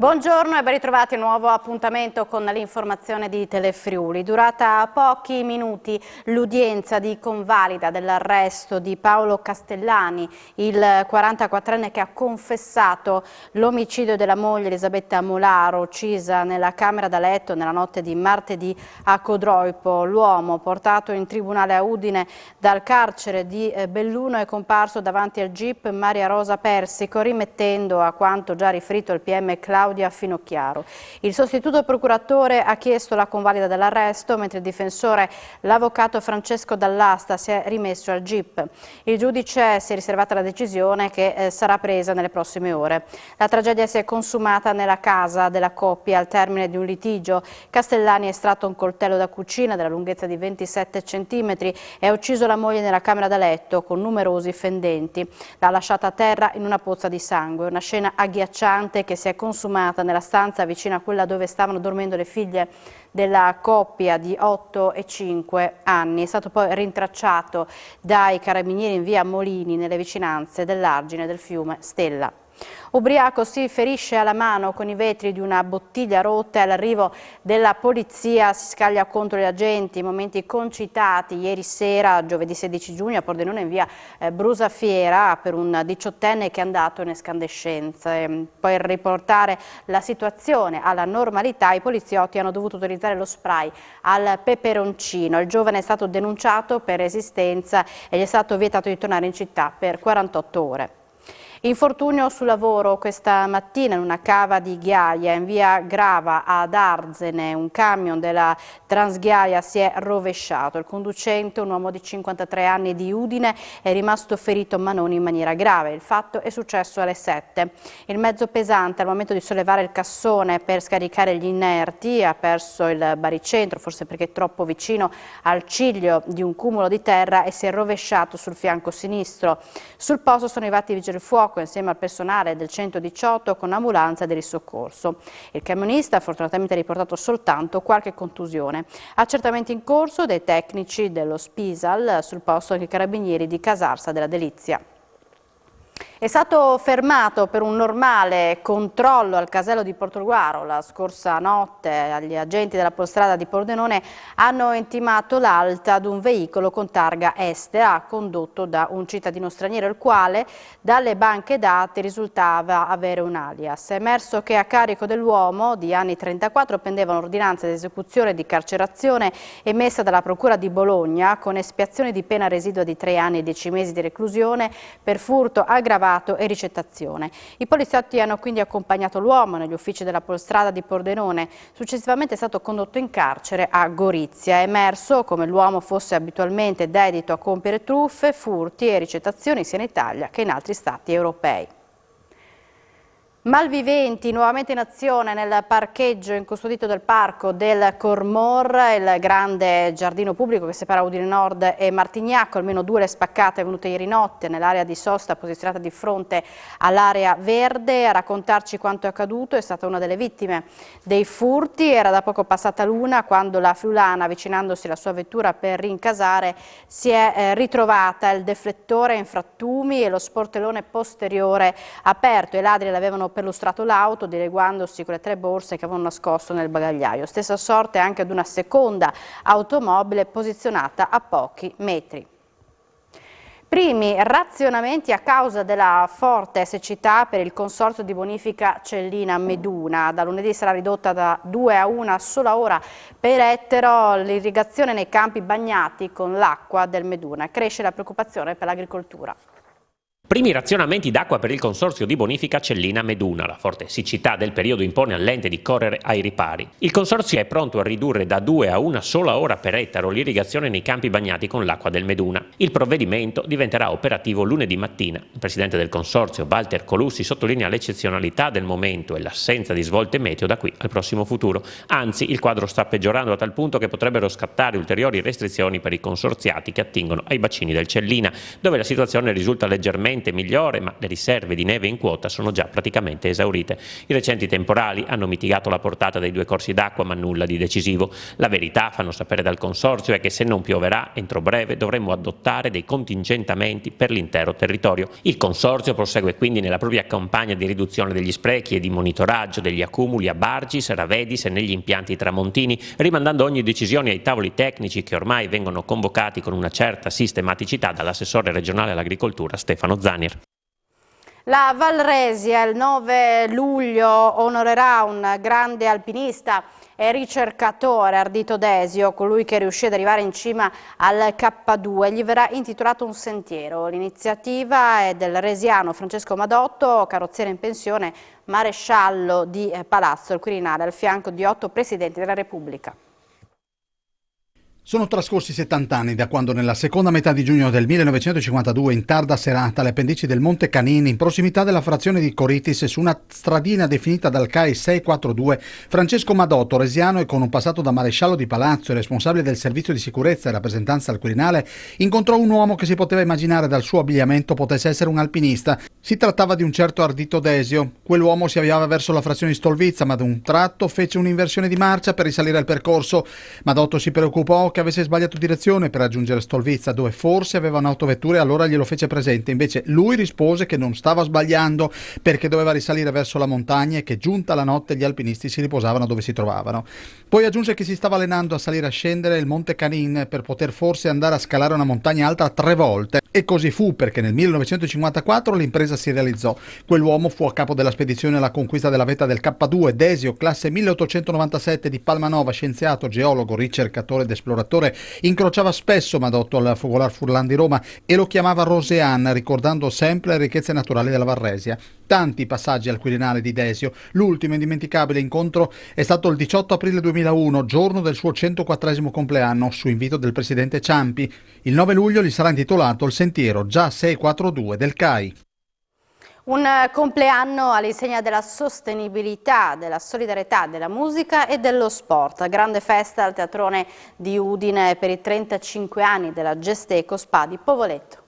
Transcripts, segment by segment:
Buongiorno e ben ritrovati a un nuovo appuntamento con l'informazione di Telefriuli. Durata pochi minuti l'udienza di convalida dell'arresto di Paolo Castellani, il 44enne che ha confessato l'omicidio della moglie Elisabetta Molaro, uccisa nella camera da letto nella notte di martedì a Codroipo. L'uomo, portato in tribunale a Udine dal carcere di Belluno, è comparso davanti al GIP Maria Rosa Persico, rimettendo a quanto già riferito il PM Claudia Finocchiaro. Il sostituto procuratore ha chiesto la convalida dell'arresto, mentre il difensore, l'avvocato Francesco Dall'Asta, si è rimesso al GIP. Il giudice si è riservata la decisione che sarà presa nelle prossime ore. La tragedia si è consumata nella casa della coppia al termine di un litigio. Castellani ha estratto un coltello da cucina della lunghezza di 27 cm e ha ucciso la moglie nella camera da letto con numerosi fendenti. L'ha lasciata a terra in una pozza di sangue. Una scena agghiacciante che si è consumata nella stanza vicino a quella dove stavano dormendo le figlie della coppia di 8 e 5 anni. È stato poi rintracciato dai carabinieri in via Molini nelle vicinanze dell'argine del fiume Stella. Ubriaco si ferisce alla mano con i vetri di una bottiglia rotta e all'arrivo della polizia si scaglia contro gli agenti, momenti concitati ieri sera, giovedì 16 giugno, a Pordenone in via Brusafiera per un 18enne che è andato in escandescenza. Per riportare la situazione alla normalità i poliziotti hanno dovuto utilizzare lo spray al peperoncino. Il giovane è stato denunciato per resistenza e gli è stato vietato di tornare in città per 48 ore. Infortunio sul lavoro questa mattina in una cava di ghiaia in via Grava ad Arzene. Un camion della Transghiaia si è rovesciato. Il conducente, un uomo di 53 anni di Udine, è rimasto ferito ma non in maniera grave. Il fatto è successo alle 7. Il mezzo pesante, al momento di sollevare il cassone per scaricare gli inerti, ha perso il baricentro, forse perché troppo vicino al ciglio di un cumulo di terra, e si è rovesciato sul fianco sinistro. Sul posto sono arrivati i vigili del fuoco insieme al personale del 118 con ambulanza di risoccorso. Il camionista ha fortunatamente riportato soltanto qualche contusione. Accertamenti in corso dei tecnici dello Spisal, sul posto anche i carabinieri di Casarsa della Delizia. È stato fermato per un normale controllo al casello di Portogruaro la scorsa notte. Gli agenti della Polstrada di Pordenone hanno intimato l'alta ad un veicolo con targa estera condotto da un cittadino straniero, il quale dalle banche dati risultava avere un alias. È emerso che a carico dell'uomo di anni 34 pendeva un'ordinanza di esecuzione di carcerazione emessa dalla Procura di Bologna con espiazione di pena residua di 3 anni e 10 mesi di reclusione per furto aggravato e ricettazione. I poliziotti hanno quindi accompagnato l'uomo negli uffici della Polstrada di Pordenone. Successivamente è stato condotto in carcere a Gorizia. È emerso come l'uomo fosse abitualmente dedito a compiere truffe, furti e ricettazioni sia in Italia che in altri stati europei. Malviventi nuovamente in azione nel parcheggio incustodito del parco del Cormor, il grande giardino pubblico che separa Udine Nord e Martignacco. Almeno 2 le spaccate venute ieri notte nell'area di sosta posizionata di fronte all'area verde. A raccontarci quanto è accaduto è stata una delle vittime dei furti. Era da poco passata l'una quando la friulana, avvicinandosi alla sua vettura per rincasare, si è ritrovata il deflettore in frattumi e lo sportellone posteriore aperto. I ladri l'avevano perlustrato l'auto dileguandosi con le 3 borse che avevano nascosto nel bagagliaio. Stessa sorte anche ad una seconda automobile posizionata a pochi metri. Primi razionamenti a causa della forte siccità per il consorzio di bonifica Cellina Meduna. Da lunedì sarà ridotta da 2 a 1 sola ora per ettaro l'irrigazione nei campi bagnati con l'acqua del Meduna. Cresce la preoccupazione per l'agricoltura. Primi razionamenti d'acqua per il consorzio di bonifica Cellina Meduna. La forte siccità del periodo impone all'ente di correre ai ripari. Il consorzio è pronto a ridurre da 2 a 1 sola ora per ettaro l'irrigazione nei campi bagnati con l'acqua del Meduna. Il provvedimento diventerà operativo lunedì mattina. Il presidente del consorzio, Walter Colussi, sottolinea l'eccezionalità del momento e l'assenza di svolte meteo da qui al prossimo futuro. Anzi, il quadro sta peggiorando a tal punto che potrebbero scattare ulteriori restrizioni per i consorziati che attingono ai bacini del Cellina, dove la situazione risulta leggermente leggermente migliore, ma le riserve di neve in quota sono già praticamente esaurite. I recenti temporali hanno mitigato la portata dei 2 corsi d'acqua, ma nulla di decisivo. La verità, fanno sapere dal consorzio, è che se non pioverà entro breve dovremmo adottare dei contingentamenti per l'intero territorio. Il consorzio prosegue quindi nella propria campagna di riduzione degli sprechi e di monitoraggio degli accumuli a Bargis, Ravedis e negli impianti tramontini, rimandando ogni decisione ai tavoli tecnici che ormai vengono convocati con una certa sistematicità dall'assessore regionale all'agricoltura Stefano Zanir. La Valresia il 9 luglio onorerà un grande alpinista e ricercatore, Ardito Desio, colui che riuscì ad arrivare in cima al K2. Gli verrà intitolato un sentiero. L'iniziativa è del resiano Francesco Madotto, carrozziere in pensione, maresciallo di Palazzo al Quirinale, al fianco di 8 presidenti della Repubblica. Sono trascorsi 70 anni da quando nella seconda metà di giugno del 1952, in tarda serata, alle pendici del Monte Canin, in prossimità della frazione di Coritis, su una stradina definita dal CAI 642, Francesco Madotto, resiano e con un passato da maresciallo di Palazzo e responsabile del servizio di sicurezza e rappresentanza al Quirinale, incontrò un uomo che si poteva immaginare dal suo abbigliamento potesse essere un alpinista. Si trattava di un certo Ardito Desio. Quell'uomo si avviava verso la frazione di Stolvizza, ma ad un tratto fece un'inversione di marcia per risalire il percorso. Madotto si preoccupò che avesse sbagliato direzione per raggiungere Stolvizza, dove forse aveva un'autovettura, e allora glielo fece presente. Invece lui rispose che non stava sbagliando perché doveva risalire verso la montagna e che giunta la notte gli alpinisti si riposavano dove si trovavano. Poi aggiunse che si stava allenando a salire e a scendere il Monte Canin per poter forse andare a scalare una montagna alta 3 volte. E così fu, perché nel 1954 l'impresa si realizzò. Quell'uomo fu a capo della spedizione alla conquista della vetta del K2, Desio, classe 1897 di Palmanova, scienziato, geologo, ricercatore ed esploratore. Incrociava spesso Madotto al Fogolar Furlan di Roma e lo chiamava Rosean, ricordando sempre le ricchezze naturali della Varresia. Tanti passaggi al Quirinale di Desio. L'ultimo indimenticabile incontro è stato il 18 aprile 2001, giorno del suo 104esimo compleanno, su invito del presidente Ciampi. Il 9 luglio gli sarà intitolato il sentiero già 642 del CAI. Un compleanno all'insegna della sostenibilità, della solidarietà, della musica e dello sport. Grande festa al Teatrone di Udine per i 35 anni della Gesteco Spa di Povoletto.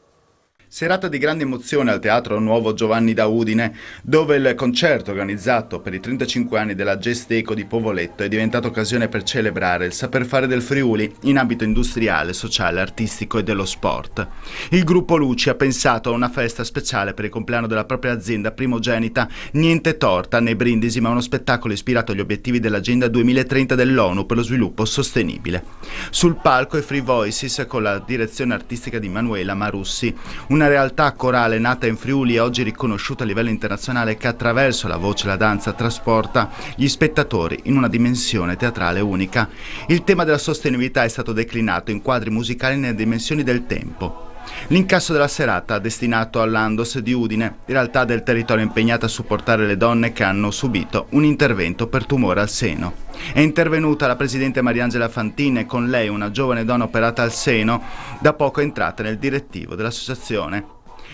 Serata di grande emozione al Teatro Nuovo Giovanni da Udine, dove il concerto organizzato per i 35 anni della Gesteco di Povoletto è diventato occasione per celebrare il saper fare del Friuli in ambito industriale, sociale, artistico e dello sport. Il gruppo Luci ha pensato a una festa speciale per il compleanno della propria azienda primogenita, niente torta né brindisi, ma uno spettacolo ispirato agli obiettivi dell'Agenda 2030 dell'ONU per lo sviluppo sostenibile. Sul palco i Free Voices con la direzione artistica di Manuela Marussi, una realtà corale nata in Friuli e oggi riconosciuta a livello internazionale che attraverso la voce e la danza trasporta gli spettatori in una dimensione teatrale unica. Il tema della sostenibilità è stato declinato in quadri musicali nelle dimensioni del tempo. L'incasso della serata, destinato all'Andos di Udine, realtà del territorio impegnata a supportare le donne che hanno subito un intervento per tumore al seno. È intervenuta la presidente Mariangela Fantini e con lei una giovane donna operata al seno, da poco entrata nel direttivo dell'associazione.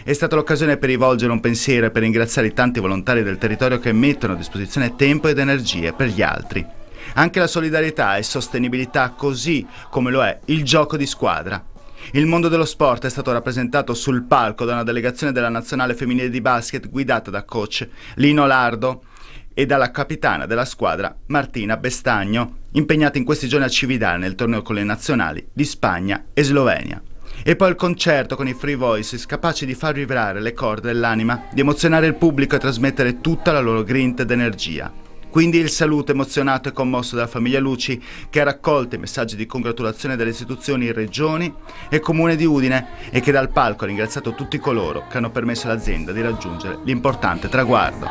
È stata l'occasione per rivolgere un pensiero e per ringraziare i tanti volontari del territorio che mettono a disposizione tempo ed energie per gli altri. Anche la solidarietà e sostenibilità, così come lo è il gioco di squadra. Il mondo dello sport è stato rappresentato sul palco da una delegazione della nazionale femminile di basket guidata da coach Lino Lardo e dalla capitana della squadra Martina Bestagno, impegnata in questi giorni a Cividale nel torneo con le nazionali di Spagna e Slovenia. E poi il concerto con i Free Voices, capaci di far vibrare le corde dell'anima, di emozionare il pubblico e trasmettere tutta la loro grinta ed energia. Quindi il saluto emozionato e commosso della famiglia Luci, che ha raccolto i messaggi di congratulazione delle istituzioni, regioni e comune di Udine, e che dal palco ha ringraziato tutti coloro che hanno permesso all'azienda di raggiungere l'importante traguardo.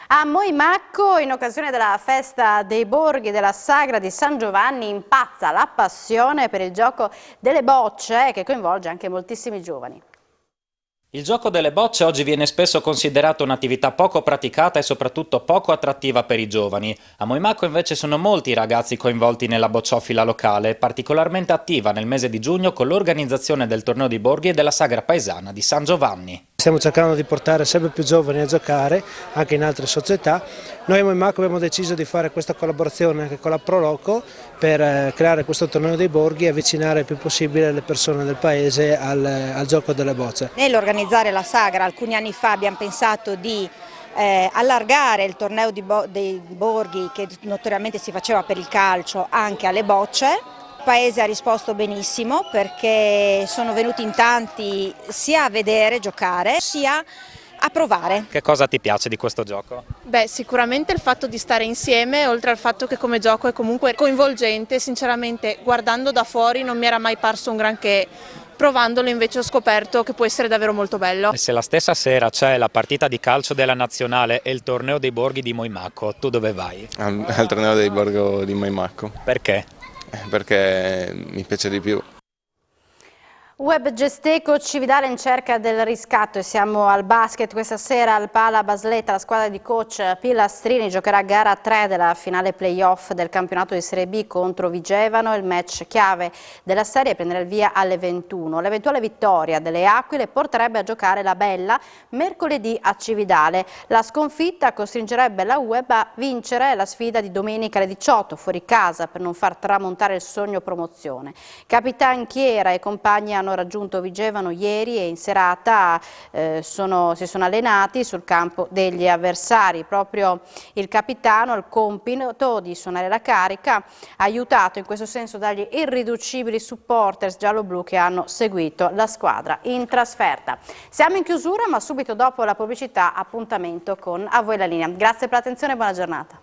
A Moimacco, in occasione della festa dei borghi della Sagra di San Giovanni, impazza la passione per il gioco delle bocce, che coinvolge anche moltissimi giovani. Il gioco delle bocce oggi viene spesso considerato un'attività poco praticata e soprattutto poco attrattiva per i giovani. A Moimacco invece sono molti i ragazzi coinvolti nella bocciofila locale, particolarmente attiva nel mese di giugno con l'organizzazione del torneo di borghi e della sagra paesana di San Giovanni. Stiamo cercando di portare sempre più giovani a giocare anche in altre società. Noi a Moimaco abbiamo deciso di fare questa collaborazione anche con la Proloco per creare questo torneo dei borghi e avvicinare il più possibile le persone del paese al gioco delle bocce. Nell'organizzare la sagra alcuni anni fa abbiamo pensato di allargare il torneo dei borghi che notoriamente si faceva per il calcio anche alle bocce. Il paese ha risposto benissimo perché sono venuti in tanti sia a vedere giocare sia a provare. Che cosa ti piace di questo gioco? Beh, sicuramente il fatto di stare insieme, oltre al fatto che come gioco è comunque coinvolgente. Sinceramente, guardando da fuori non mi era mai parso un granché. Provandolo invece ho scoperto che può essere davvero molto bello. E se la stessa sera c'è la partita di calcio della nazionale e il torneo dei borghi di Moimaco, tu dove vai? Al torneo dei borghi di Moimaco. Perché? Perché mi piace di più. Web Gesteco Cividale in cerca del riscatto e siamo al basket. Questa sera al Pala Basletta la squadra di coach Pilastrini giocherà gara 3 della finale playoff del campionato di Serie B contro Vigevano. Il match chiave della serie prenderà il via alle 21. L'eventuale vittoria delle Aquile porterebbe a giocare la Bella mercoledì a Cividale. La sconfitta costringerebbe la Web a vincere la sfida di domenica alle 18 fuori casa per non far tramontare il sogno promozione. Capitan Chiera e compagni hanno raggiunto Vigevano ieri e in serata si sono allenati sul campo degli avversari. Proprio il capitano ha il compito di suonare la carica, aiutato in questo senso dagli irriducibili supporters giallo-blu che hanno seguito la squadra in trasferta. Siamo in chiusura, ma subito dopo la pubblicità appuntamento con A Voi la Linea. Grazie per l'attenzione e buona giornata.